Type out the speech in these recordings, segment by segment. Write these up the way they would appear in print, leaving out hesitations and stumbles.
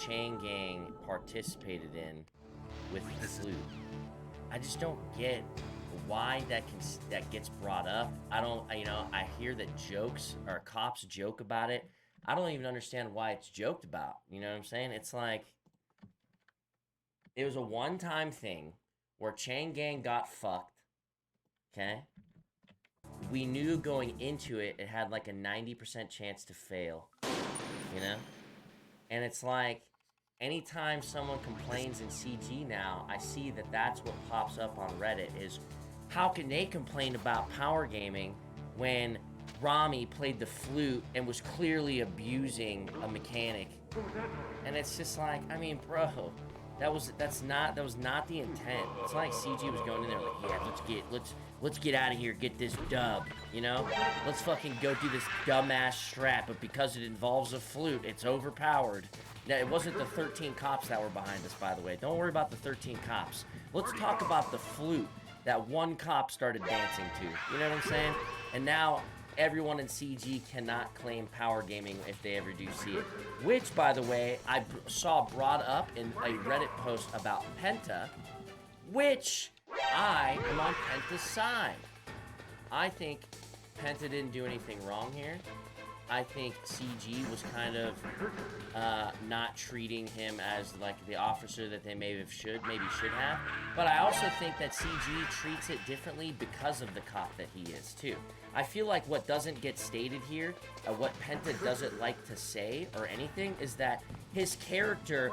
chain gang participated in with the flute. I just don't get why that gets brought up. I hear that cops joke about it. I don't even understand why it's joked about. You know what I'm saying? It's like, it was a one-time thing where chain gang got fucked, okay? We knew going into it, it had like a 90% chance to fail, you know? And it's like, anytime someone complains in CG now, I see that that's what pops up on Reddit is, how can they complain about power gaming when Rami played the flute and was clearly abusing a mechanic? And it's just like, I mean, bro, that was not the intent. It's not like CG was going in there like, yeah, let's get out of here, get this dub, you know? Let's fucking go do this dumbass strat, but because it involves a flute, it's overpowered. Now, it wasn't the 13 cops that were behind us, by the way. Don't worry about the 13 cops. Let's talk about the flute that one cop started dancing to. You know what I'm saying? And now everyone in CG cannot claim power gaming if they ever do see it. Which, by the way, I saw brought up in a Reddit post about Penta, which I am on Penta's side. I think Penta didn't do anything wrong here. I think CG was kind of not treating him as like the officer that they maybe should have. But I also think that CG treats it differently because of the cop that he is too. I feel like what doesn't get stated here, what Penta doesn't like to say or anything, is that his character,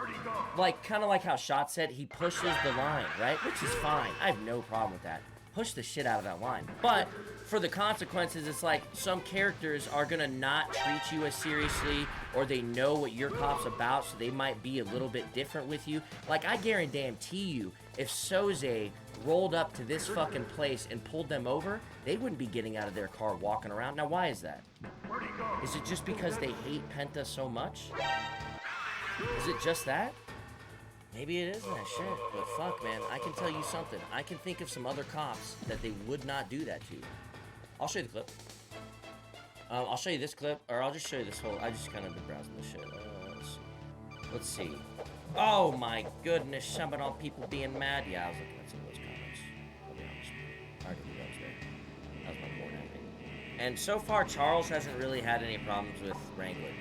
like kind of like how Shot said, he pushes the line, right? Which is fine. I have no problem with that. Push the shit out of that line. But for the consequences, it's like some characters are gonna not treat you as seriously, or they know what your cop's about, so they might be a little bit different with you. Like, I guarantee you, if Soze rolled up to this fucking place and pulled them over, they wouldn't be getting out of their car walking around. Now, why is that? Is it just because they hate Penta so much? Is it just that? Maybe it isn't that shit, but fuck, man, I can tell you something. I can think of some other cops that they would not do that to. I'll show you the clip. I'll show you this clip, or I'll just show you this whole... I just kind of been browsing this shit. Let's see. Oh my goodness, some of all people being mad. Yeah, I was looking at some of those comments. I'll be honest. I already knew that was there. That was my board ending. And so far, Charles hasn't really had any problems with Wrangler.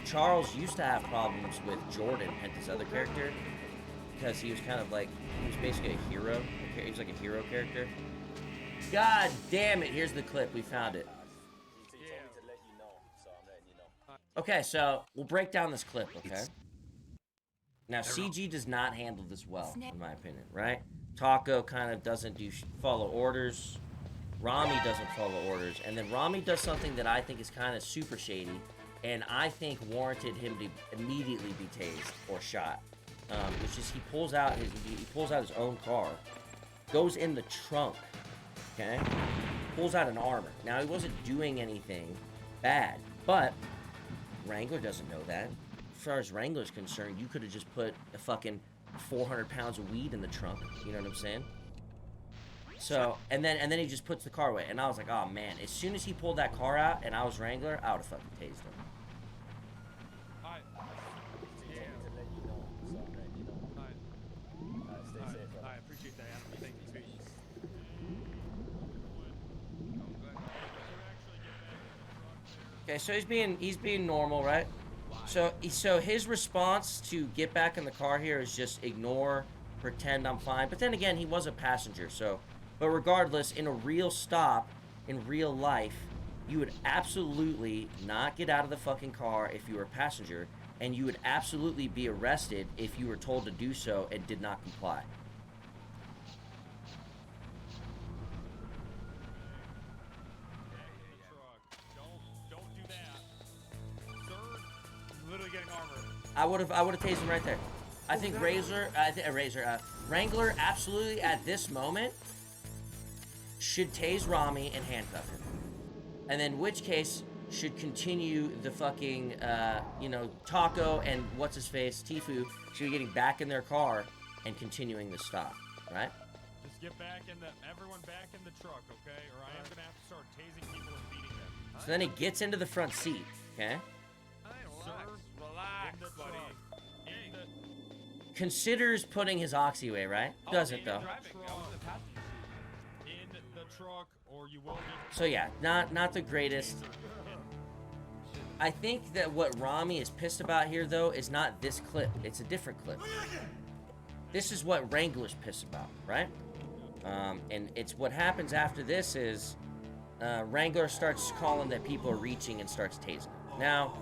Charles used to have problems with Jordan, Penta's other character, because he was kind of like, he was basically a hero. He was like a hero character. God damn it, here's the clip, we found it. Okay, so we'll break down this clip, okay? Now, CG does not handle this well, in my opinion, right? Taco kind of doesn't follow orders. Rami doesn't follow orders. And then Rami does something that I think is kind of super shady, and I think warranted him to immediately be tased or shot. Which is he pulls out his own car, goes in the trunk, okay? Pulls out an armor. Now, he wasn't doing anything bad, but Wrangler doesn't know that. As far as Wrangler's concerned, you could have just put a fucking 400 pounds of weed in the trunk. You know what I'm saying? So, and then he just puts the car away. And I was like, oh man, as soon as he pulled that car out and I was Wrangler, I would have fucking tased him. I appreciate that. Thank you. Okay, so he's being normal, right? So his response to get back in the car here is just ignore, pretend I'm fine. But then again, he was a passenger, so... But regardless, in a real stop, in real life, you would absolutely not get out of the fucking car if you were a passenger, and you would absolutely be arrested if you were told to do so and did not comply. Don't do that. Sir, literally getting armor. I would have tased him right there. I think Wrangler absolutely at this moment should tase Rami and handcuff him. And then, in which case, should continue the fucking, Taco and what's-his-face, Tifu, should be getting back in their car and continuing the stop, right? Just get everyone back in the truck, okay? Or I am gonna have to start tasing people and beating them. So then he gets into the front seat, okay? Sir, relax, buddy. considers putting his oxy away, right? Doesn't though. In the truck, or you will be. So yeah, not the greatest. I think that what Rami is pissed about here, though, is not this clip. It's a different clip. This is what Wrangler's pissed about, right? And it's what happens after this is Wrangler starts calling that people are reaching and starts tasing. Now,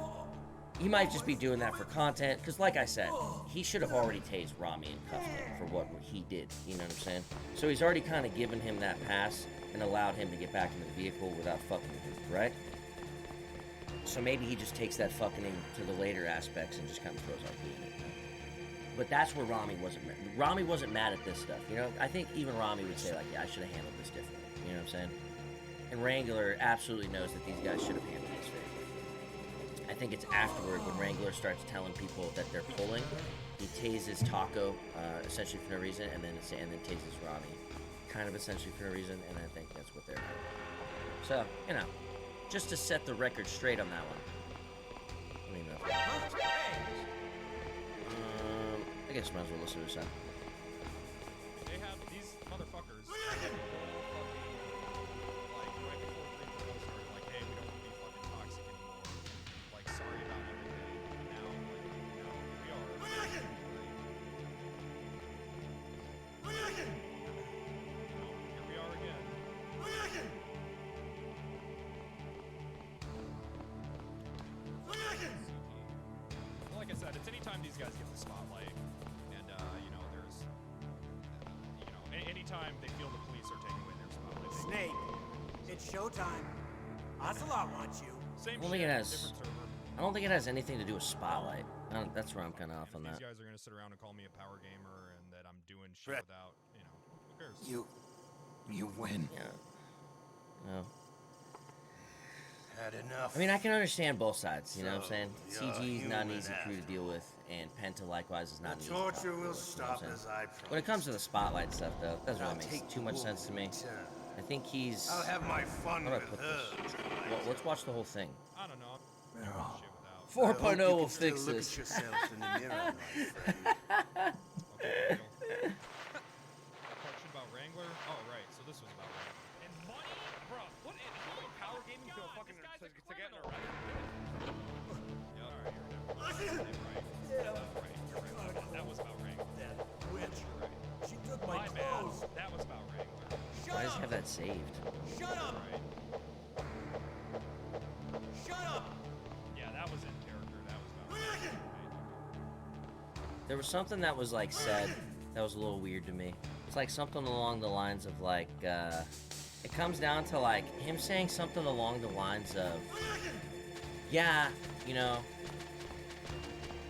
he might just be doing that for content, because like I said, he should have already tased Rami and cuffed him for what he did, you know what I'm saying? So he's already kind of given him that pass and allowed him to get back into the vehicle without fucking him, right? So maybe he just takes that fucking to the later aspects and just kind of throws RP in it. But that's where Rami wasn't mad. Rami wasn't mad at this stuff, you know? I think even Rami would say, like, yeah, I should have handled this differently, you know what I'm saying? And Wrangler absolutely knows that these guys should have handled this favorably. I think it's afterward when Wrangler starts telling people that they're pulling, he tases Taco, essentially for no reason, and then tases Rami, kind of essentially for no reason, and I think that's what they're doing. So, you know, just to set the record straight on that one. I mean, I guess might as well listen to this. They have these motherfuckers. Like right before 3.0 started, like, hey, we don't want to be fucking toxic anymore. Like, sorry about everything. And now, like, you know, here we are. Here we are again. Well, like I said, it's anytime these guys get the spotlight, and you know, there's, you know, anytime they feel the police are taking away their spotlight. Snake, it's showtime. Ocelot wants you. Same I don't think it shit, has- different server. I don't think it has anything to do with Spotlight. That's where I'm kind of off on These that. guys are gonna sit around and call me a power gamer and that I'm doing shit without, you know, who cares? You win. Yeah. No. Had enough. I mean, I can understand both sides, you know what I'm saying? So, CG is you're not an human easy crew to after deal with, and Penta likewise is not an the easy crew to torture deal will with, you know what stop I'm as saying? I promised. When it comes to the Spotlight stuff, though, it doesn't I'll really make take too much sense to me. the return. I think he's... I'll have my fun How do I with put her. this? Well, let's watch the whole thing. I don't know. I'm doing shit without. 4.0 I hope you will can still fix look this. at yourself in the mirror, my friend. Okay, deal. Question about Wrangler? Oh, right. So this was about Wrangler. And money? Bro, what is power gaming to a fucking to get in a record? Yeah, alright, you're right. You're right. That was about Wrangler. That witch. You're right. She took my My bad. clothes. That was about Wrangler. Why does he have that saved? Shut up! Right. Shut up! Yeah, that was in character. That was about Wrangler. There was something that was, like, said that was a little weird to me. It's like something along the lines of, like, it comes down to, like, him saying something along the lines of, yeah, you know,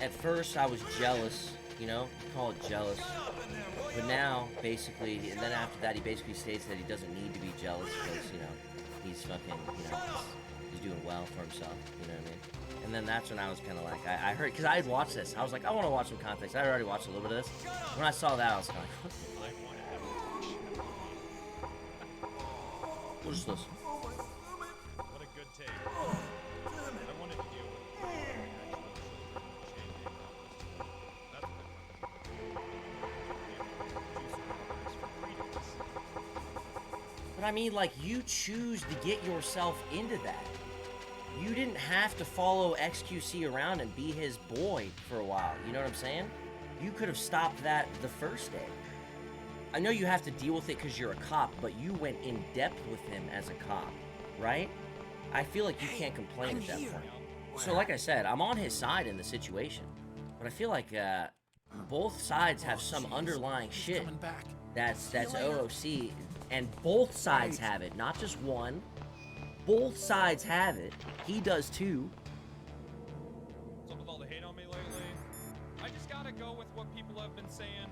at first I was jealous, you know, call it jealous. But now, basically, and then after that, he basically states that he doesn't need to be jealous because, you know, he's fucking, you know, he's doing well for himself, you know what I mean? And then that's when I was kind of like, I heard, because I had watched this. I was like, I want to watch some context. I had already watched a little bit of this. When I saw that, I was kind of like, what the I wanted What is this? What a good take. I wanted to deal with That's what But I mean, like, you choose to get yourself into that. You didn't have to follow XQC around and be his boy for a while. You know what I'm saying? You could have stopped that the first day. I know you have to deal with it because you're a cop, but you went in depth with him as a cop, right? I feel like you can't complain at that point. So like I said, I'm on his side in the situation. But I feel like both sides have some underlying shit that's OOC, and both sides have it, not just one. Both sides have it. He does too. What's up with all the hate on me lately? I just gotta go with what people have been saying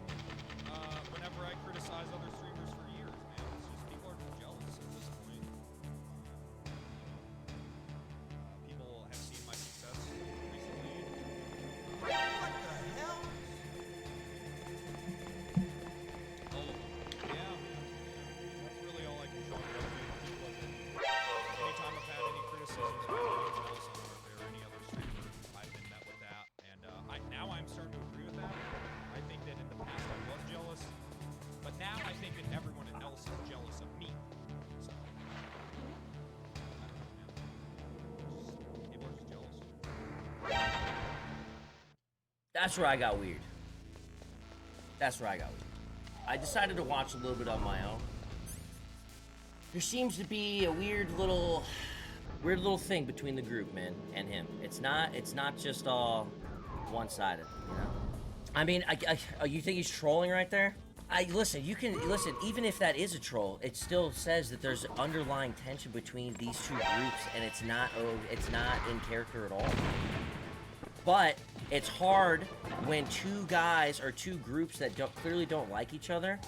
whenever I criticize other streamers for years, man. It's just people are just jealous at this point. People have seen my success recently. What the hell? All of them. Yeah, man. That's really all I can chalk it up to. People have been, anytime I've had any criticisms about anyone else on Warfare or any other streamer, I've been met with that. And now I'm starting to agree with that. I think that That's where I got weird. That's where I got weird. I decided to watch a little bit on my own. There seems to be a weird little thing between the group, man, and him. It's not just all one-sided, you know? I mean, you think he's trolling right there? Listen, even if that is a troll, it still says that there's underlying tension between these two groups, and it's not in character at all. But it's hard when two guys or two groups that clearly don't like each other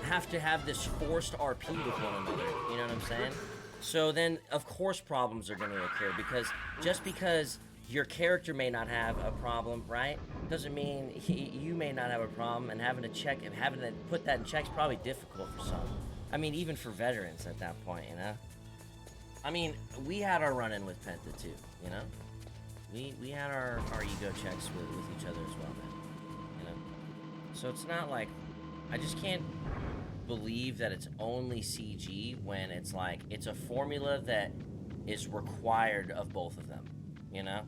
have to have this forced RP with one another. You know what I'm saying? So then, of course, problems are going to occur, because just because your character may not have a problem, right, doesn't mean you may not have a problem, and having to put that in check's probably difficult for some. I mean, even for veterans at that point, you know? I mean, we had our run-in with Penta too, you know? We had our ego checks with each other as well, man, you know? So it's not like, I just can't believe that it's only CG when it's like, it's a formula that is required of both of them, you know?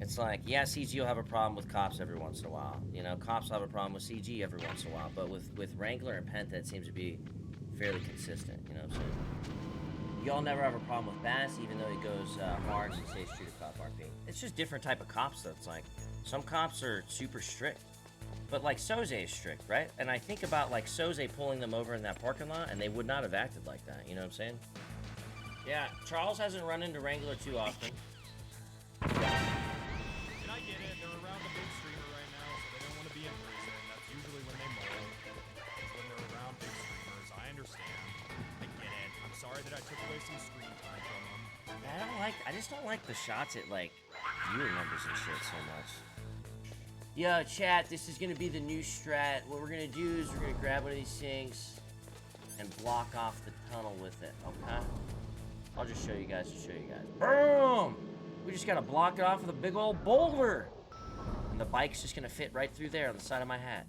It's like, yeah, CG will have a problem with cops every once in a while. You know, cops will have a problem with CG every once in a while. But with Wrangler and Penta, it seems to be fairly consistent, you know what I'm saying? Y'all never have a problem with Bass, even though he goes hard and stays true to cop RP. It's just different type of cops, though. It's like, some cops are super strict. But, like, Soze is strict, right? And I think about, like, Soze pulling them over in that parking lot, and they would not have acted like that, you know what I'm saying? Yeah, Charles hasn't run into Wrangler too often. And I get it, they're around a big streamer right now, so they don't want to be in prison. That's usually when they mold, is when they're around big streamers. I understand. I get it. I'm sorry that I took away some screen time from them. I just don't like the shots at, like, viewer numbers and shit so much. Yo, chat, this is gonna be the new strat. What we're gonna do is we're gonna grab one of these things and block off the tunnel with it, okay? I'll just show you guys Boom! We just gotta block it off with a big old boulder. And the bike's just gonna fit right through there on the side of my hat.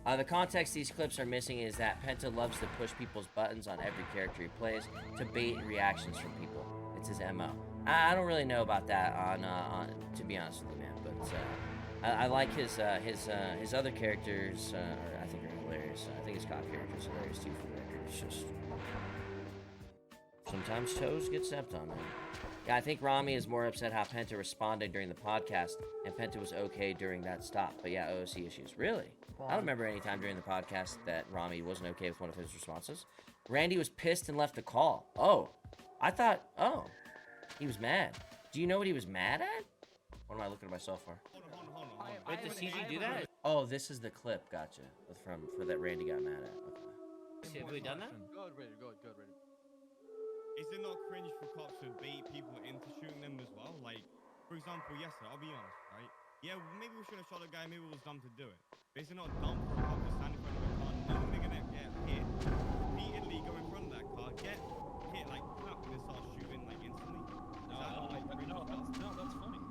The context these clips are missing is that Penta loves to push people's buttons on every character he plays to bait reactions from people. It's his MO. I don't really know about that on to be honest with you, man, but I like his other characters, I think are hilarious. I think his cop character's hilarious too for the record. It's just sometimes toes get stepped on, man. Yeah, I think Rami is more upset how Penta responded during the podcast, and Penta was okay during that stop. But yeah, OOC issues. Really? I don't remember any time during the podcast that Rami wasn't okay with one of his responses. Randy was pissed and left the call. Oh, I thought, he was mad. Do you know what he was mad at? What am I looking at myself for? Hold on. Wait, does CG do that? Oh, this is the clip, gotcha. For that Randy got mad at. Okay. Have we done that? Good, ready. Is it not cringe for cops to bait people into shooting them as well? Like, for example, yesterday, I'll be honest, right? Yeah, maybe we should have shot a guy, maybe it was dumb to do it. But is it not dumb for a cop to stand in front of a car knowing they're gonna get hit, repeatedly go in front of that car, get hit, like, clap, and then start shooting, like, instantly? Is that not, like, cringe as well? No, that's funny.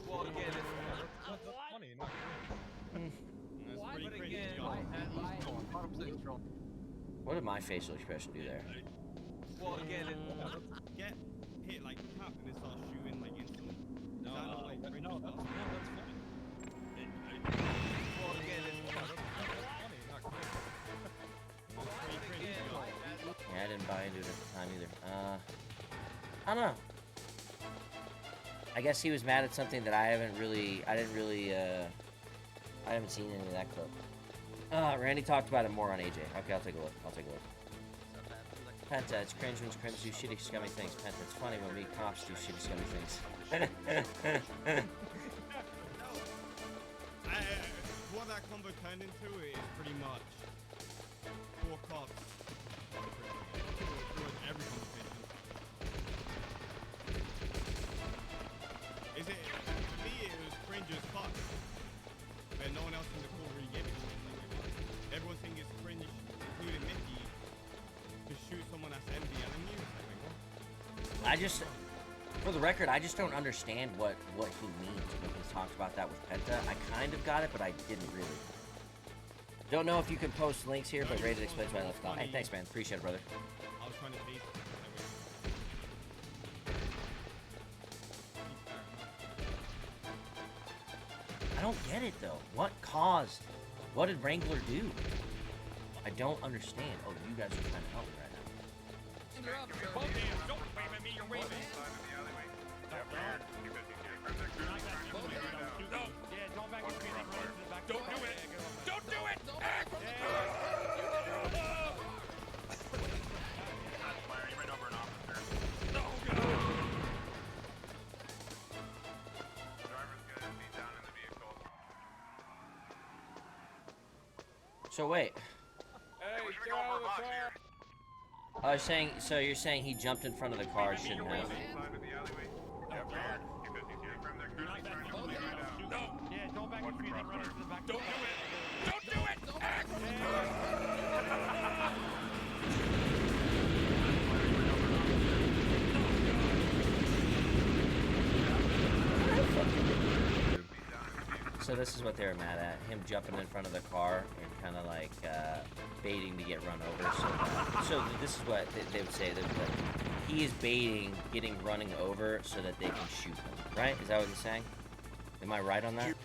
Well, again, that's funny, not cringe. That's pretty cringe, again, to be honest. What did my facial expression do there? Well, again, Get hit, like, clap, and then start shooting, like, instantly. Is that not, like, cringe no, as that's well? funny. Well, again, that's funny, not cringe. Pretty cringe, to be honest. Yeah, I didn't buy into it at the time either. I don't know. I guess he was mad at something that I haven't seen any of that clip. Randy talked about it more on AJ. Okay, I'll take a look. Penta, it's cringe when crims do shitty, scummy things. Penta, it's funny when we cops do shitty, scummy things. What that combo turned into is pretty much four cops towards every conversation. To me, it was cringe as fuck. But no one else in the call really gave it to me. Like, everyone thinks it's cringe, including Mickey, to shoot someone that's envy yelling you. It's like, For the record, I just don't understand what he means when he talks about that with Penta. I kind of got it, but I didn't really. Don't know if you can post links here, but Rated explains why I left off. Hey, thanks, man. Appreciate it, brother. I was trying to taste it. don't get it though. What caused? What did Wrangler do? I don't understand. Oh, you guys are trying to help me right now. Both hands. Don't wave at me. You're waving. No. Yeah, don't back into me. Don't do it. Don't do it. So wait. Hey, I was saying. So you're saying he jumped in front of the car? Shouldn't have. No. Yeah, don't back into me. Run into the back. Don't do it. Don't do it. So this is what they were mad at. Him jumping in front of the car and kind of like baiting to get run over. So this is what they would say. They would like, he is baiting getting running over so that they can shoot him. Right? Is that what he's saying? Am I right on that?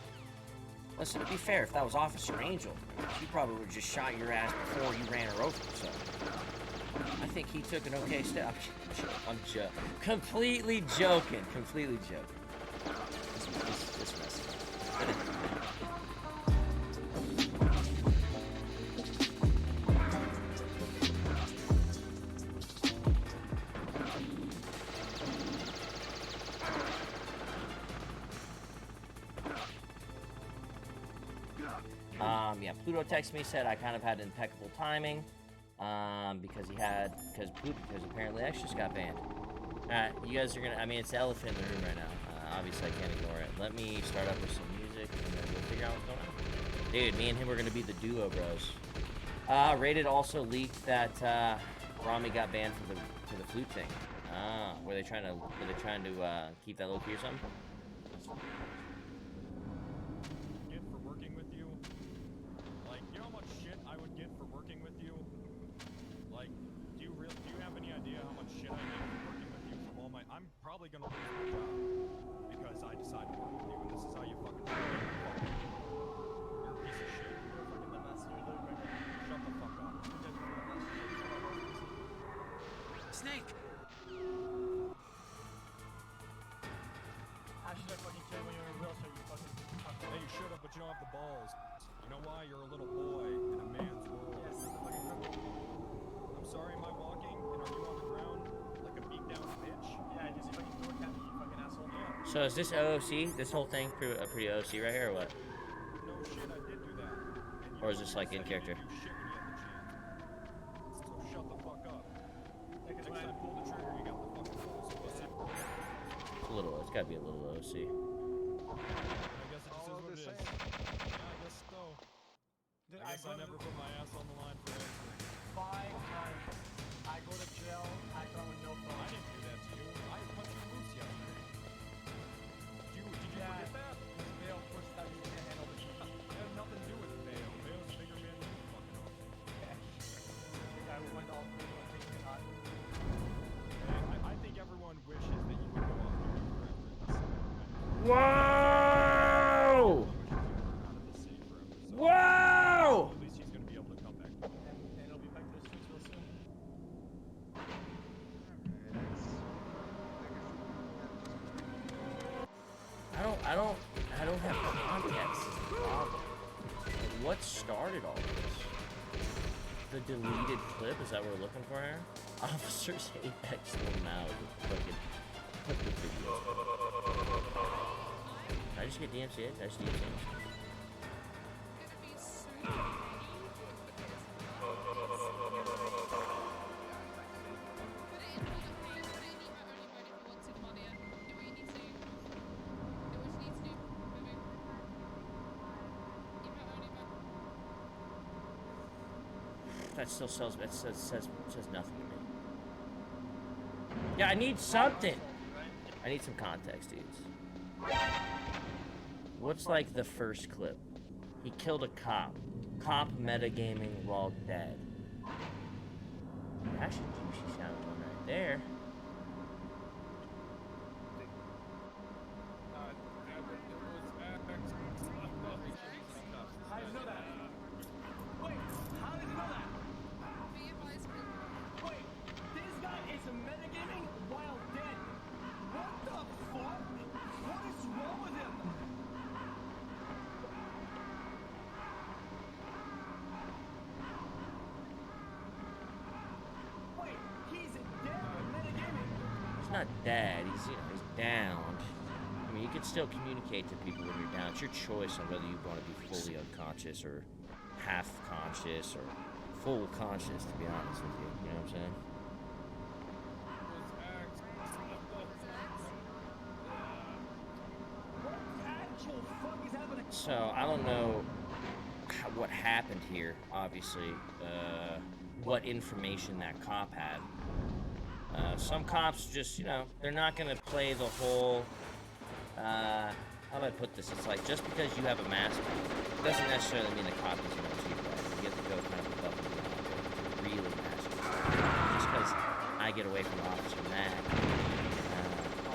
Listen, to be fair, if that was Officer Angel, he probably would have just shot your ass before you ran her over. So I think he took an okay step. I'm completely joking. Completely joking. This mess. Yeah, Pluto texted me, said I kind of had impeccable timing, because apparently X just got banned. Alright, you guys are gonna, I mean, it's the elephant in the room right now. Obviously I can't ignore it. Let me start up with some music, and then we'll figure out what's going on. Dude, me and him are gonna be the duo, bros. Rated also leaked that, Rami got banned for the flute thing. Were they trying to keep that low key or something? Get for working with you. Like, you know how much shit I would get for working with you? Like, do you have any idea how much shit I get for working with you from all my... I'm probably gonna lose my job because I decide to work with you, and this is how you fucking do it. You're a piece of shit. You're a fucking dumbass. Shut the fuck up. Snake! I should have fucking killed when you were in a wheelchair, you fucking fucker. Hey, you should have, but you don't have the balls. You know why? You're a little boy in a man's world. Yes, fucking cripple. I'm sorry, am I walking? And are you on the ground like a beat down bitch? Yeah, just fucking door cat me, you fucking asshole. Yeah. So is this OOC? This whole thing pretty OOC right here, or what? No shit, I did do that. And you Or is this like in said you character? didn't do shit when you had the chance. So shut the fuck up. Yeah, Next cause when time, pull the trigger, you got the fucking balls, pussy. It's gotta be a little OOC. I guess it just is what it is. Yeah, I guess so. Dude, I guess I never put my ass on the line for anything. 5 times. I go to jail, act on with no phone. I didn't do that to you. I punched you loose yesterday. Did you forget that? Bail pushed that you can't handle the heat. It had nothing to do with Bale. Bale's a bigger man than you fucking are. The guy who went all through and takes it hot. Hey, I think everyone wishes that you could go off duty forever in this Whoa! Whoa! At least he's gonna be able to come back. And it'll be back to the streets real soon. I don't have context. Is the problem. Like, what started all this? The deleted clip? Is that what we're looking for here? Officers hate X now. Fucking put the video. Did I just get DMCA? Did I just DMCA? That still says nothing to me. Yeah, I need something. I need some context, dudes. What's like the first clip? He killed a cop. Cop metagaming while dead. That's a juicy sound one right there. not dead. He's, you know, he's downed. I mean, you can still communicate to people when you're down. It's your choice on whether you want to be fully unconscious or half conscious or full conscious, to be honest with you. You know what I'm saying? So, I don't know what happened here, obviously. What information that cop had. Some cops just, you know, they're not going to play the whole, how do I put this? It's like, just because you have a mask on, doesn't necessarily mean the cop doesn't know you, right? You have to go kind of above and beyond to really match it. Just because I get away from Officer Mac,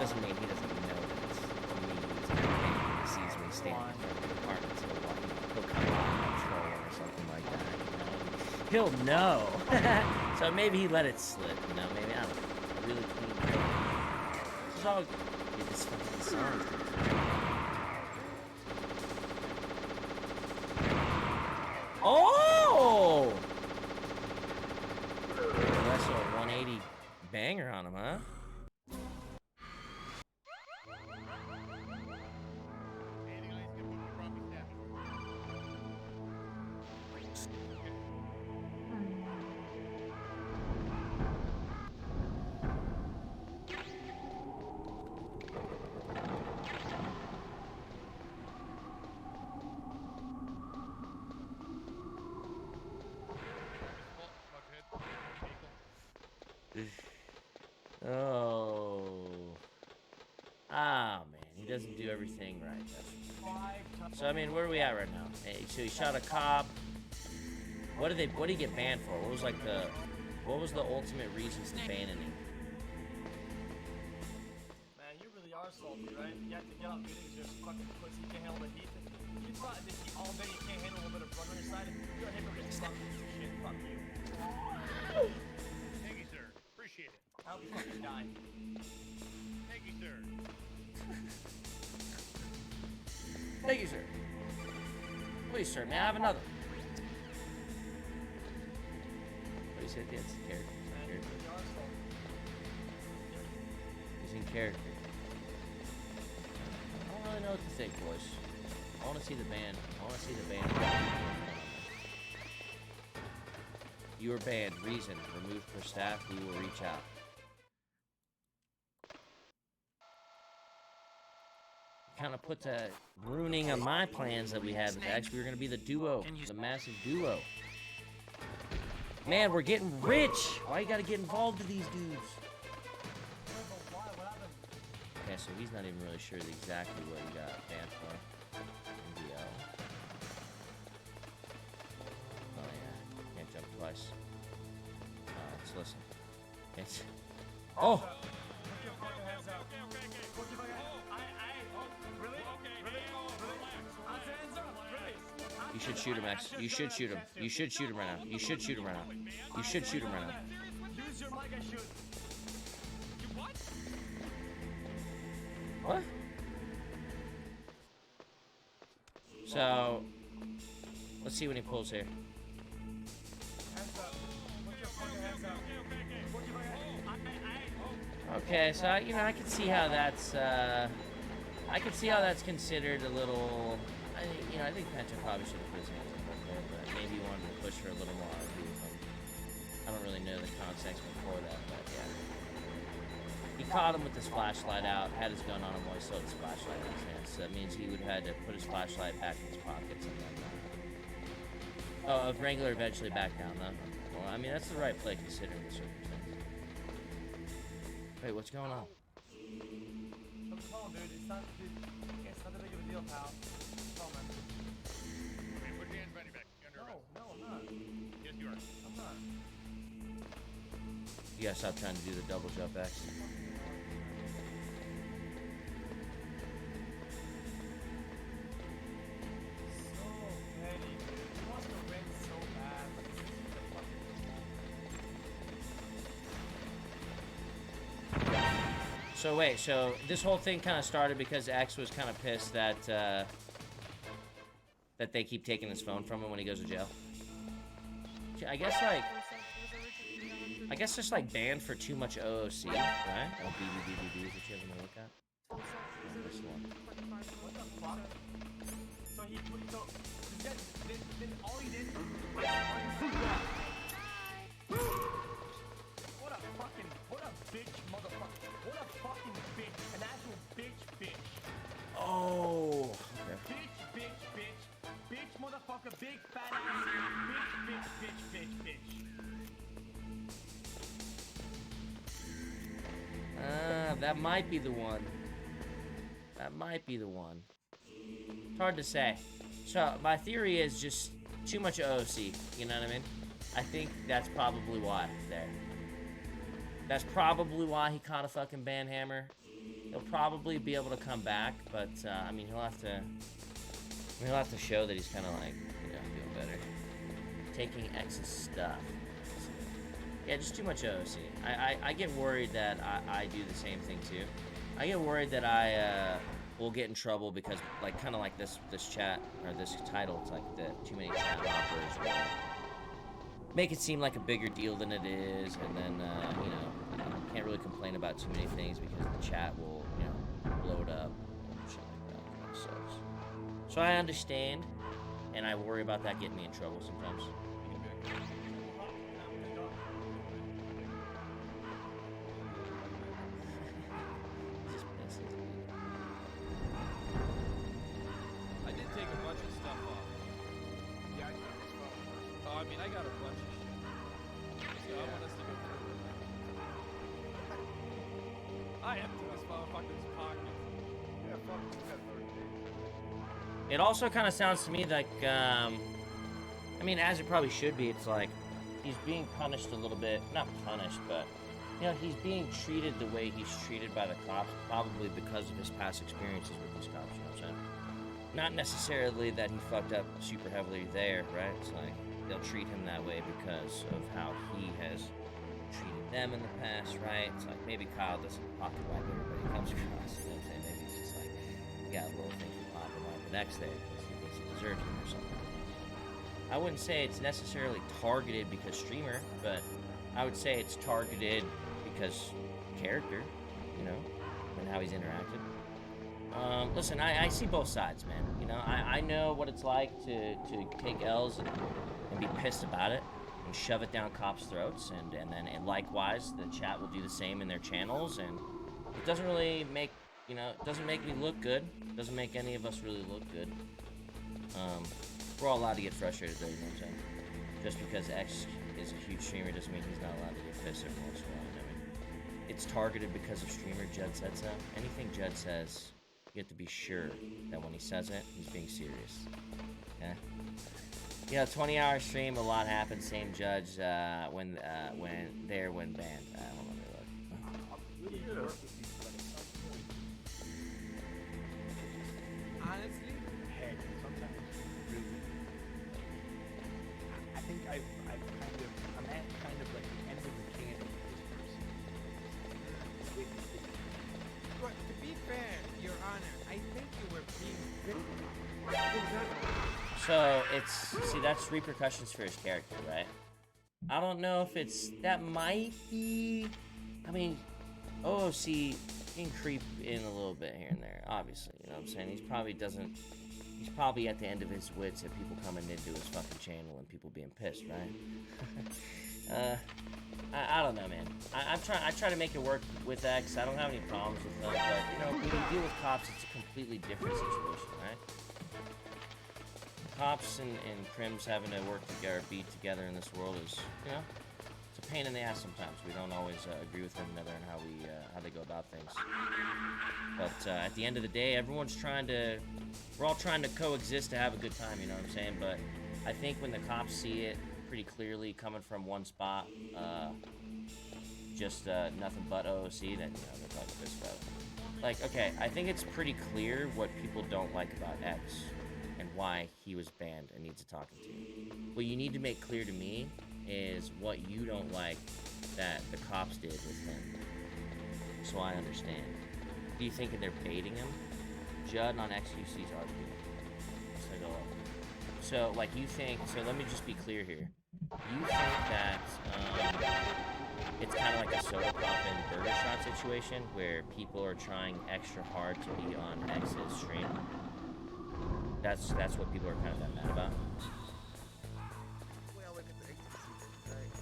doesn't mean he doesn't know that it's me. When he sees me standing in front of the apartment, he'll come on patrol or something like that, you know? He'll know. So maybe he let it slip, you know? Maybe, I don't know. A really clean kill. This is all... Dude, this fucking song. Oh! That's a 180 banger on him, huh? Oh. Ah, man. He doesn't do everything right. So, I mean, where are we at right now? Hey, so he shot a cop. What did he get banned for? What was, like, what was the ultimate reasons to banning him? Man, you really are salty, right? You have to get up meetings, you're fucking pussy, you can't handle the heat. You thought that all day you can't handle a little bit of blood on your side? You're a hypocrite, fuck you, shit, fuck you. Thank you, sir. Appreciate it. I hope you fucking die. Thank you, sir. Thank you, sir. Please, sir, may I have another? What he said, yeah, it's character. Man, you really are salty. He's in character. I don't really know what to think, boys. I want to see the band. I want to see the band. You are banned. Reason. Removed for staff. We will reach out. Kind of puts a ruining on my plans that we had with X. We were going to be the duo. The massive duo. Man, we're getting rich. Why you got to get involved with these dudes? Okay, so he's not even really sure exactly what he got banned for. NBL. Oh yeah, can't jump twice. Let's listen. It's... Oh! You should shoot him, X. You should shoot him. You should shoot him right now. You should shoot him right now. You should shoot him right now. Use your mic and shoot. What? So, let's see when he pulls here. Hands up. Put your fucking hands up. Put your fucking... Okay, so you know I can see how that's considered a little. I think Penta probably should have put his hands up right there, but maybe he wanted to push for a little more RP with him. I don't really know the context before that, but yeah. He caught him with his flashlight out, had his gun on him while he still had his flashlight in his hand, so that means he would have had to put his flashlight back in his pockets and then. Oh, if Wrangler eventually backed down, though. Well, I mean, that's the right play considering the circumstances. Wait, what's going on? What's wrong, dude? It's not that big of a deal, pal. Come on, man. Okay, put your hands behind your back. You're under arrest. No, I'm not. Yes, you are. I'm not. You gotta stop trying to do the double jump X. So petty, dude. He wants to win so bad. So wait, so this whole thing kind of started because X was kind of pissed that that they keep taking his phone from him when he goes to jail. I guess like I guess just like banned for too much OOC, right? Oh, BBBBB is what you have to look at. Oh, this one. What the fuck? So he put so then all he did. What a bitch, motherfucker! What a fucking bitch! An actual bitch. Oh. Okay. Bitch, motherfucker, big fat ass, bitch. That might be the one. That might be the one. It's hard to say. So, my theory is just too much OOC, you know what I mean? I think that's probably why there. That's probably why he caught a fucking banhammer. He'll probably be able to come back, but, I mean, he'll have to show that he's kind of like, you know, doing better. Taking X's stuff. Yeah, just too much OOC. I get worried that I do the same thing too. I get worried that I will get in trouble because, like, kind of like this chat or this title, it's like the too many chat hoppers will make it seem like a bigger deal than it is, and then you know, can't really complain about too many things because the chat will, you know, blow it up and shit like that. Kind of sucks. So I understand, and I worry about that getting me in trouble sometimes. I did take a bunch of stuff off. Yeah, I took this phone first. Oh, I mean, I got a bunch of shit. So I want us to go through it. I emptied this motherfucker's pockets. Yeah, fuck, we got 30 days. It also kind of sounds to me like, I mean, as it probably should be, it's like he's being punished a little bit. Not punished, but, you know, he's being treated the way he's treated by the cops, probably because of his past experiences with these cops, you know what I'm saying? Not necessarily that he fucked up super heavily there, right? It's like they'll treat him that way because of how he has treated them in the past, right? It's like maybe Kyle doesn't pocket wipe everybody he comes across, you know what I'm saying? Maybe he's just like, he got a little thing for pocket wipe the next day because he thinks he deserves it or something. I wouldn't say it's necessarily targeted because streamer, but I would say it's targeted because character, you know, and how he's interacted. Listen, I see both sides, man. You know, I know what it's like to take L's and be pissed about it and shove it down cops' throats, and likewise, the chat will do the same in their channels, and it doesn't really make, you know, it doesn't make me look good. It doesn't make any of us really look good. We're all allowed to get frustrated though, you know what I'm saying? Just because X is a huge streamer doesn't mean he's not allowed to get pissed every once in a while, you know what I mean? It's targeted because of streamer. Judd said so. Anything Judd says, you have to be sure that when he says it, he's being serious. Okay? You know, 20-hour stream, a lot happened. Same Judge when banned. Hold on, let me look. Honestly, heck, sometimes really. I think I'm at kind of like the end of the can with this person. But to be fair, Your Honor, I think you were being victimized. So see, that's repercussions for his character, right? I don't know if that might be, I mean, OOC can creep in a little bit here and there, obviously, you know what I'm saying? He's probably at the end of his wits at people coming into his fucking channel and people being pissed, right? I don't know, man. I try to make it work with X. I don't have any problems with them, but, you know, when you deal with cops, it's a completely different situation, right? Cops and crims having to work together, be together in this world is, you know, it's a pain in the ass sometimes. We don't always agree with one another and how they go about things. But at the end of the day, we're all trying to coexist to have a good time, you know what I'm saying? But I think when the cops see it pretty clearly coming from one spot, just nothing but OOC, then, you know, they're probably pissed about it. Like, okay, I think it's pretty clear what people don't like about X and why he was banned and needs a talking to. What you need to make clear to me is what you don't like that the cops did with him, so I understand. Do you think that they're baiting him? Judd on XQC's argument. So, like, you think, so let me just be clear here. You think that, it's kind of like a soda pop and burger shot situation where people are trying extra hard to be on X's stream. That's what people are kind of that mad about. Well, look at the agency, right?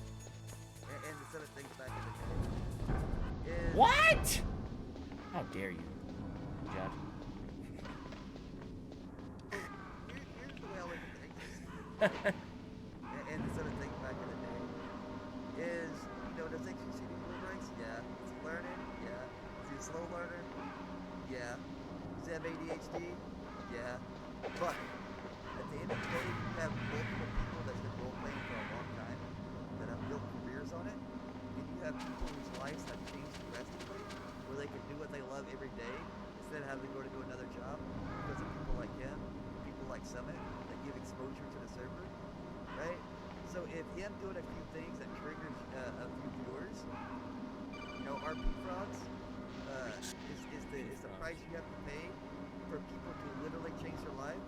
And the set of things back in the day. Is What? How dare you, Jeff? Here's the way I look at the agency. And the set of things back in the day is, does HCC do rule breaks? Yeah. Is he learning? Yeah. Is he a slow learner? Yeah. Does he have ADHD? Yeah. But at the end of the day, you have multiple people that's been role playing for a long time that have built careers on it, and you have people whose lives have changed drastically, where they can do what they love every day instead of having to go to do another job because of people like him, people like Summit that give exposure to the server, right? So if him doing a few things that triggers a few viewers, RP frogs is the price you have to pay for people to literally change their life,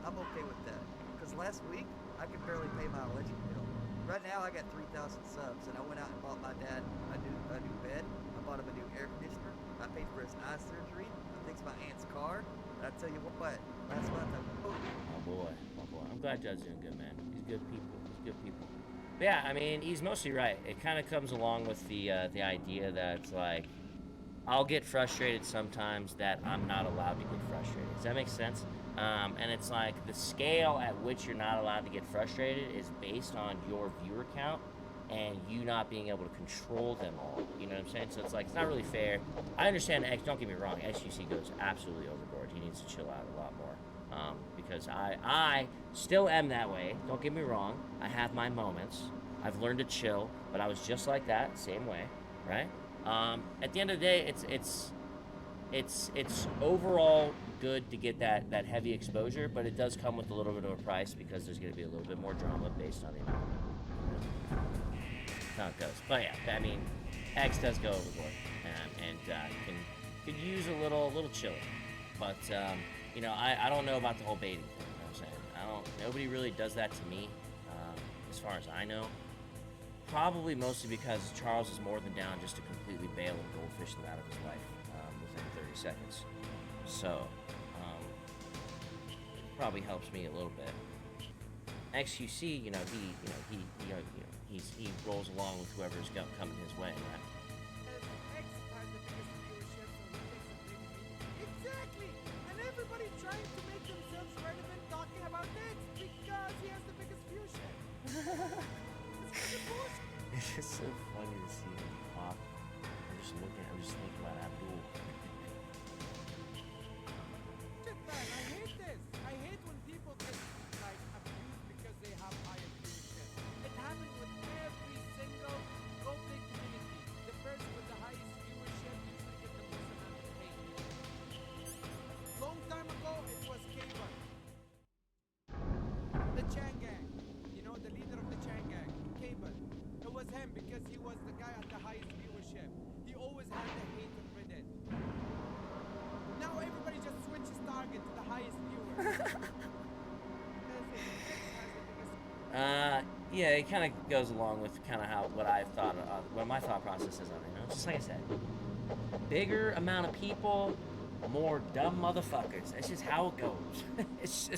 I'm okay with that. Because last week, I could barely pay my electric bill. Right now, I got 3,000 subs, and I went out and bought my dad a new bed. I bought him a new air conditioner. I paid for his eye surgery. I fixed my aunt's car. And I tell you what, last month I Oh boy. I'm glad Judd's doing good, man. He's good people. But yeah, I mean, he's mostly right. It kind of comes along with the idea that it's like, I'll get frustrated sometimes that I'm not allowed to get frustrated. Does that make sense? And it's like the scale at which you're not allowed to get frustrated is based on your viewer count and you not being able to control them all. You know what I'm saying? So it's like, it's not really fair. I understand X, don't get me wrong, XQC goes absolutely overboard. He needs to chill out a lot more. Because I still am that way. Don't get me wrong. I have my moments. I've learned to chill, but I was just like that, same way, right? At the end of the day, it's overall good to get that heavy exposure, but it does come with a little bit of a price because there's going to be a little bit more drama based on the amount. That's how it goes. But yeah, I mean, X does go overboard and could use a little chilling. But I don't know about the whole baiting thing. You know what I'm saying? Nobody really does that to me, as far as I know. Probably mostly because Charles is more than down just to completely bail and goldfish them out of his life within 30 seconds. So, probably helps me a little bit. XQC, he rolls along with whoever's coming his way, right? Exactly! And everybody trying to make themselves relevant talking about X because he has the biggest viewership. It's just so funny to see him pop. I'm just thinking about Abdul. Shit, man, I hate this. I hate when people get, abused because they have higher viewership. It happens with every single Roleplay community. The person with the highest viewership usually gets the most amount of hate. Long time ago, it was Cable. The Chang Gang. The leader of the Chang Gang. Cable. It was him because he was the guy at the highest viewership. He always had the hate on Reddit. Now everybody just switches target to the highest viewer. Yeah, it kind of goes along with kind of what my thought process is on it. Just like I said, bigger amount of people, more dumb motherfuckers. That's just how it goes. It's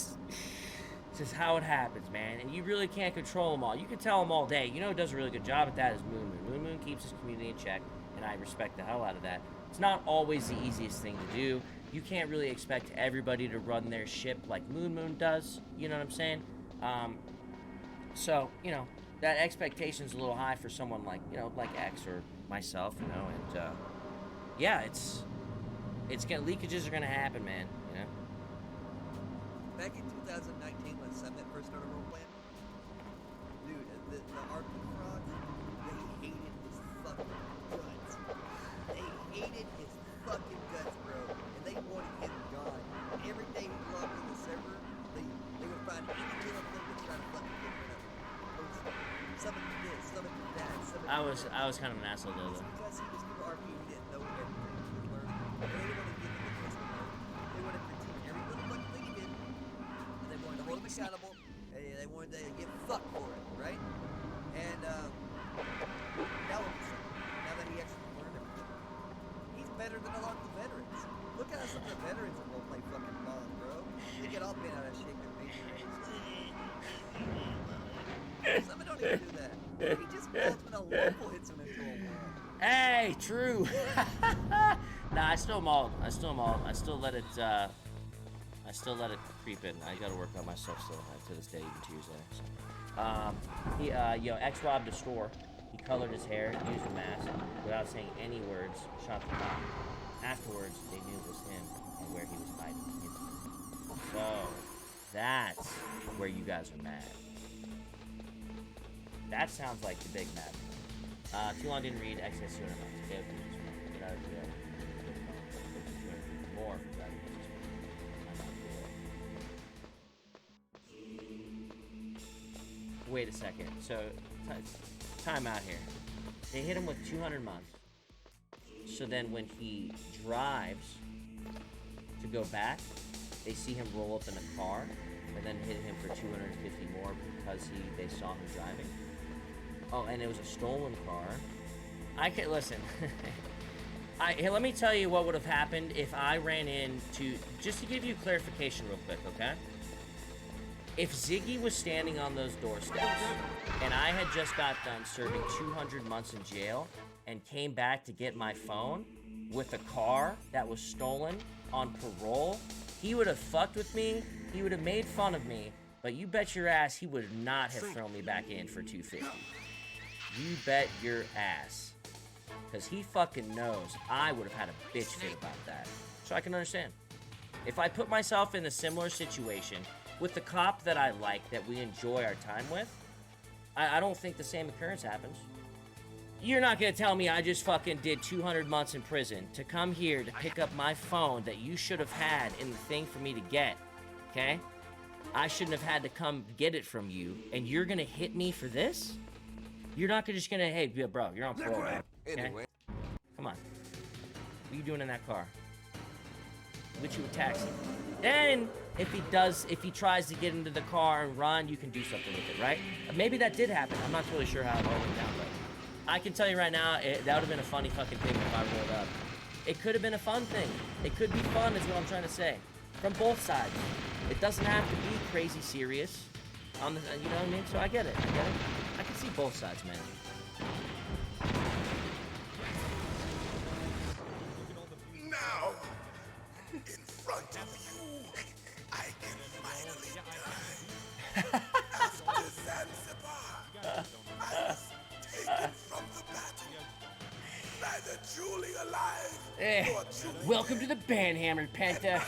just how it happens, man. And you really can't control them all. You can tell them all day. Who does a really good job at that is Moon Moon. Moon Moon keeps his community in check, and I respect the hell out of that. It's not always the easiest thing to do. You can't really expect everybody to run their ship like Moon Moon does. You know what I'm saying? So, that expectation's a little high for someone like, like X or myself, and, yeah, leakages are gonna happen, man, back in 2019 when Summit first started roleplaying, dude, the RP frogs, they hated his fucking guts. They hated his fucking guts, bro. And they wanted him gone. Every day he logged in the server, they would find any little thing to try to fucking get rid of him. Summit did this, Summit did that, Summit did I was kind of an asshole though. because he was new RP, he didn't know everything he was learning. And they didn't want to give him the chance to learn. They wanted to critique every little fucking thing he did. They wanted to hold him accountable, and they wanted to get fucked for it, right? And now look at Summit. get all bent out of shape and baby raised. Some don't even do that. He just falls when a local hits him into a wall. Hey, true. Nah, I still mauled. I still let it creep in. I gotta work on myself still to this day, even Tuesday. So. X robbed a store. He colored his hair, used a mask, without saying any words, shot the cop. Afterwards, they knew it was him and where he was hiding. So, that's where you guys are mad. That sounds like the big mad. Too long didn't read excess 200 months. Okay, okay, get out of jail. More for driving business. Wait a second. So, time out here. They hit him with 200 months. So then when he drives to go back, they see him roll up in a car and then hit him for 250 more because they saw him driving. Oh, and it was a stolen car. I can listen. Here, let me tell you what would have happened if I ran into, just to give you clarification real quick, okay? If Ziggy was standing on those doorsteps and I had just got done serving 200 months in jail and came back to get my phone with a car that was stolen on parole, he would have fucked with me, he would have made fun of me, but you bet your ass he would not have thrown me back in for 250. You bet your ass. Because he fucking knows I would have had a bitch fit about that. So I can understand. If I put myself in a similar situation with the cop that I like, that we enjoy our time with, I don't think the same occurrence happens. You're not gonna tell me I just fucking did 200 months in prison to come here to pick up my phone that you should have had in the thing for me to get, okay? I shouldn't have had to come get it from you, and you're gonna hit me for this? You're not just gonna, hey, bro, you're on parole, right? Okay? Anyway. Come on. What are you doing in that car? Get you a taxi. Then, if he tries to get into the car and run, you can do something with it, right? Maybe that did happen. I'm not totally sure how it all went down, but I can tell you right now, that would have been a funny fucking thing if I rolled up. It could have been a fun thing. It could be fun, is what I'm trying to say. From both sides. It doesn't have to be crazy serious. You know what I mean? So I get it. I can see both sides, man. Now, in front of you, I can finally die. After Zanzibar, I was taken from the battle. Neither truly alive nor truly Welcome to the Banhammer, Penta.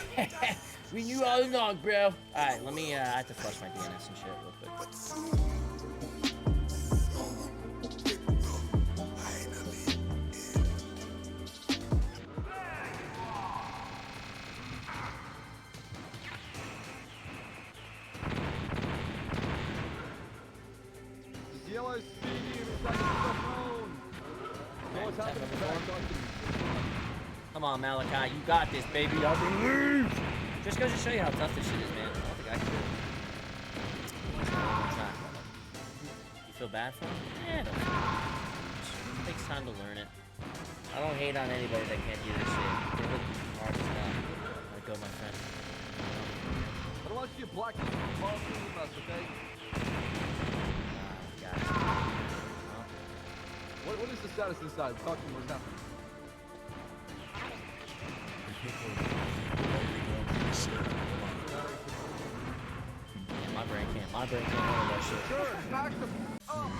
We knew all along, bro. Alright, let me, I have to flush my DNS and shit real quick. but soon it will finally end. Yellow speedy inside the phone. No, what's happening? Come on, Malachi, you got this, baby. I believe. Just goes to show you how tough this shit is, man. I don't think I can do it. You feel bad for him? Yeah, it takes time to learn it. I don't hate on anybody that can't do this shit. They're looking hard as hell. Let go, my friend. I don't want you to block us with us, okay? Gotcha. Well, What is the status inside? Talk to me. What's happening? my brain can't handle that shit. Sure, back the up.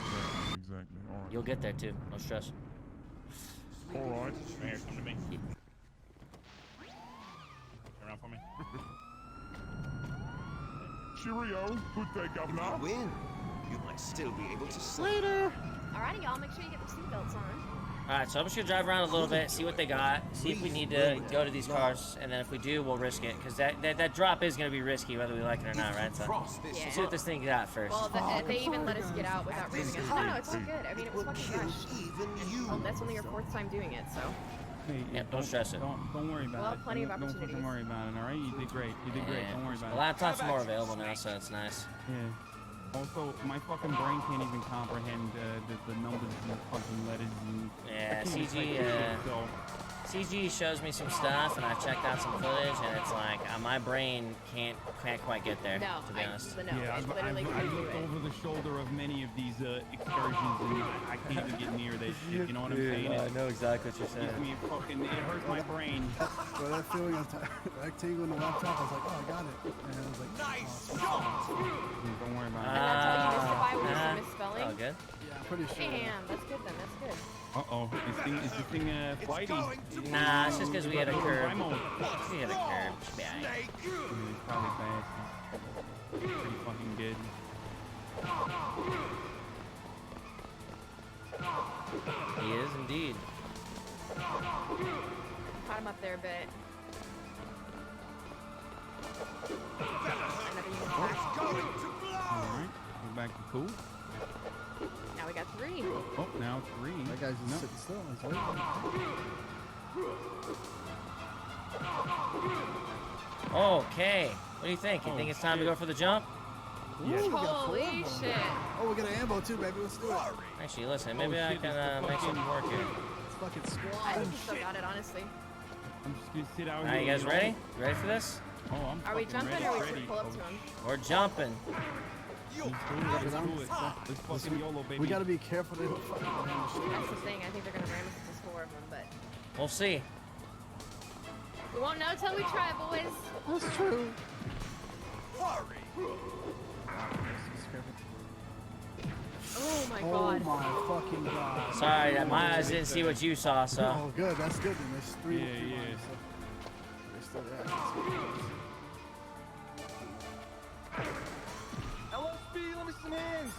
Exactly. All right. You'll get there too. No stress. All right. Mayor, come to me. Turn around for me. Cheerio. Good day, Governor. Win. You might still be able to sleep. Later. Alrighty, y'all, make sure you get the seatbelts on. Alright, so I'm just gonna drive around a little bit, see what they got, see if we need to go to these cars, and then if we do, we'll risk it, because that drop is gonna be risky whether we like it or not, right? So Yeah. see what this thing got first. Well, they even let us get out without ramming us. No, it's all good. I mean, it was fucking rushed. Oh, that's only your 4th time doing it, so. Hey, Yeah, don't stress it. Don't worry about We'll it. have plenty of Don't opportunities. fucking worry about it, alright? You did great. You did great. Don't worry The about it. laptops are more available now, so it's nice. Yeah. Also, my fucking brain can't even comprehend the numbers and the fucking letters and... Yeah, I can't even CG, type this shit, so... CG shows me some stuff, and I've checked out some footage, and it's like my brain can't quite get there. No, to be honest. no, Yeah, it I've literally couldn't do looked it. over the shoulder of many of these excursions, and I can't even get near that shit. You know what I'm saying? I know exactly what you're It gives me fucking. It hurts my brain. Well, that feeling of rectangle in the laptop, I was like, oh, I got it. And I was like, Nice Don't worry about And it. that's all you missed it by was some misspelling? Oh, good. yeah, I'm pretty sure. Damn, that's good then, that's good. Uh-oh, is this thing flighty? Nah, it's just because we had a curve. Primo. We had a curve. Should be alright. snake. It's probably fast. Pretty fucking good. He is indeed. Caught him up there a bit. Another unit back. Going to blow. Alright, go back to cool. Now we got 3. Oh, now 3. That guy's just sitting still. He's waiting. Okay. What do you think? You think it's time to go for the jump? Ooh, we got 4 Holy of them. shit. Oh, we got an ambo too, baby. Let's do it. Actually, listen. Maybe I shit, can this is make something work here. It's fucking I squad. think he still got it, honestly. I'm just gonna sit out All here. right, you guys know? ready? You ready for this? Oh, I'm Are we fucking jumping ready, or we ready. should pull up to him? We're jumping. Let's do it. Let's do it. Let's fucking YOLO, baby. We gotta be careful. They don't fucking ram the shit. That's the thing. I think they're gonna ram us into 4 of them, but We'll see. we won't know till we try, boys. That's true. Hurry. Oh my Oh god. my fucking god. Sorry, my eyes didn't see what you saw, so. Oh, good. That's good. Then there's 3 Yeah, of them. yeah. So they're still there. LSB, let me some hands.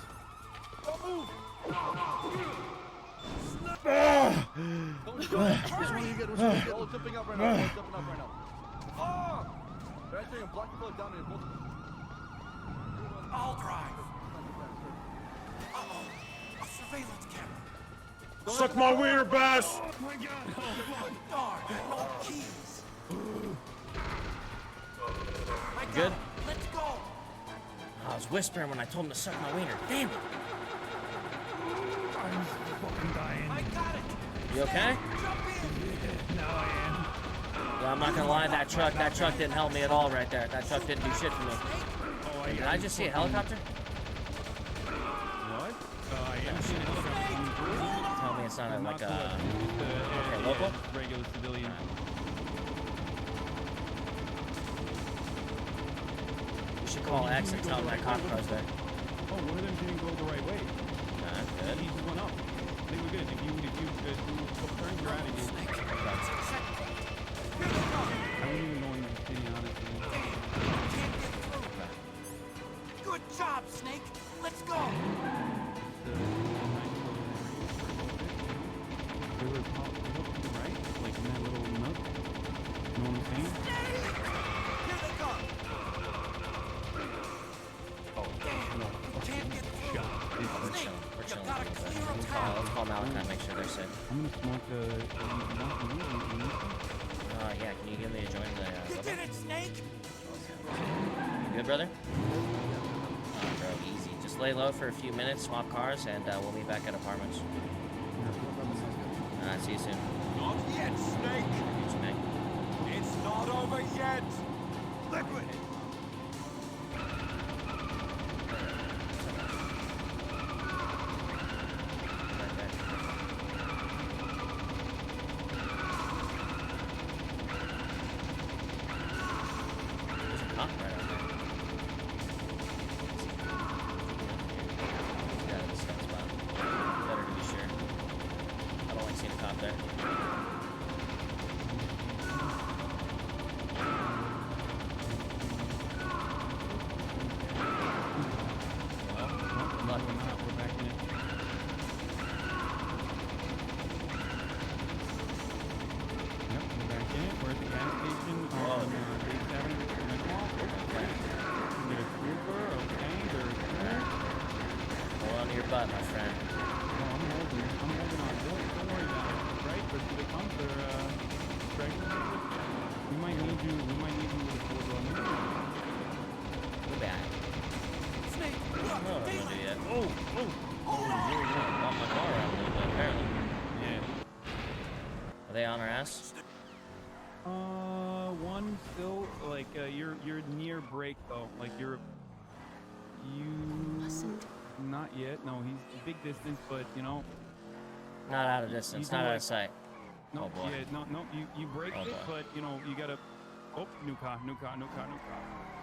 Don't move. Which one are you good? Which one are you good? All jumping up right now. All jumping up right now. Oh! They're actually gonna block the flow down here. Both. I'll drive. Uh-oh. A surveillance camera. Suck my wiener, Bass! Oh my god. Darn. No keys. My God. Good? Let's go. I was whispering when I told him to suck my wiener. Damn it. I'm fucking dying. I got it. You okay? Jump in. Now I am. Yeah, I'm not gonna lie. That truck didn't help me at all right there. That truck didn't do shit for me. Oh, Did I just see a helicopter? What? I am seeing a helicopter coming through. Tell me it's not like Not a. the local? regular civilian. You should call X and tell him that cop car's there. Oh, one of them didn't go the right way. Nah, that's good. He just went up. They were good. If you do a couple turns, you're out of here. I wouldn't even go in the city, honestly. Good job, Snake. Let's go. They were up to the right, like in that little nook. You know what I'm saying? Here they come. Oh, damn. You can't get through. We're Snake, chilling. We're you chilling. gotta a little clear bit. a town. Let's call Malachi, make sure they're safe. I'm gonna smoke Yeah, can you give me a joint of the You level? did it, Snake. You good, brother? Oh, bro, easy. Just lay low for a few minutes, swap cars, and we'll be back at apartments. See you soon. Not yet, Snake. You too, Meg. It's not over yet. Liquid. Right there. There's a cop right out there. Yeah, this stuff spot. Better to be sure. I don't like seeing a cop there. Well, lucky. We're back in it. Yep, we're back in it. We're at the gas station on Base Avenue, Okay. Is there a trooper? Okay, there's there. Hold on to your butt, my friend. No, I'm holding on. Don't worry about it. Right? But if it comes, they're striking. We might need you with a forward run. We'll be alright. Snake, No, look, no, feel don't do it. that. Oh, really bump my car around a little bit, apparently. Yeah. Are they on our ass? you're near break though. Like you not yet. No, he's big distance, but you know. Not out of distance, You not do out like- of sight. No, Oh, boy. yeah, no, you break Oh, it, boy. but you know you gotta. Oh, new car.